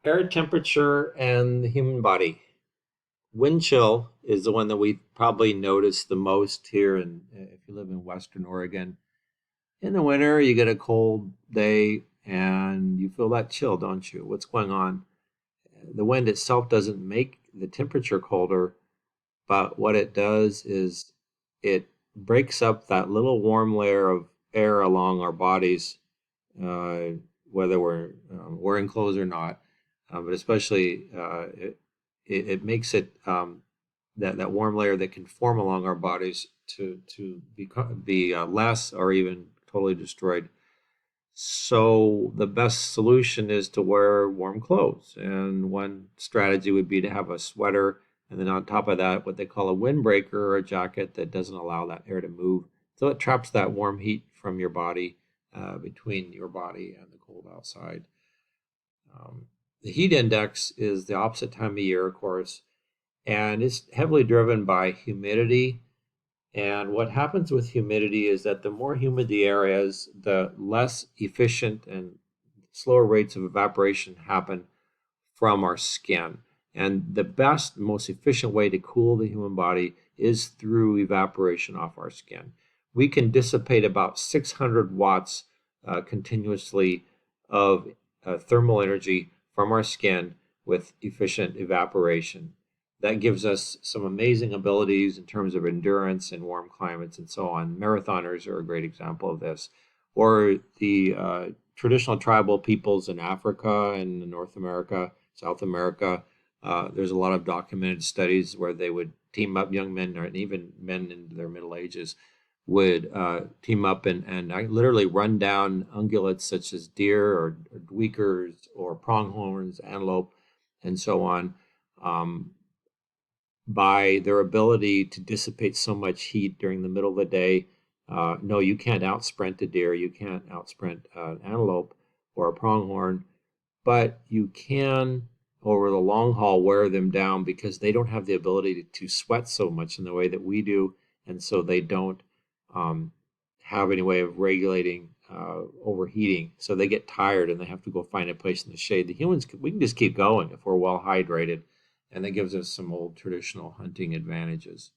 Air temperature and the human body. Wind chill is the one that we probably notice the most here if you live in Western Oregon. In the winter, you get a cold day and you feel that chill, don't you? What's going on? The wind itself doesn't make the temperature colder, but what it does is it breaks up that little warm layer of air along our bodies, uh, whether we're wearing clothes or not. But especially it makes it that warm layer that can form along our bodies to be less or even totally destroyed. So the best solution is to wear warm clothes. And one strategy would be to have a sweater, and then on top of that, what they call a windbreaker or a jacket that doesn't allow that air to move. So it traps that warm heat from your body between your body and the cold outside. Um, the heat index is the opposite time of year, of course, and it's heavily driven by humidity. And what happens with humidity is that the more humid the air is, the less efficient and slower rates of evaporation happen from our skin. And the best, most efficient way to cool the human body is through evaporation off our skin. We can dissipate about 600 watts continuously of thermal energy from our skin with efficient evaporation. That gives us some amazing abilities in terms of endurance in warm climates and so on. Marathoners are a great example of this. Or the traditional tribal peoples in Africa and North America, South America. There's a lot of documented studies where they would team up, young men and even men in their middle ages would team up and literally run down ungulates such as deer or duikers or pronghorns, antelope, and so on. By their ability to dissipate so much heat during the middle of the day. No, you can't outsprint a deer, you can't outsprint an antelope or a pronghorn, but you can, over the long haul, wear them down because they don't have the ability to sweat so much in the way that we do, and so they don't um, have any way of regulating overheating. So they get tired and they have to go find a place in the shade. The humans, we can just keep going if we're well hydrated, and that gives us some old traditional hunting advantages.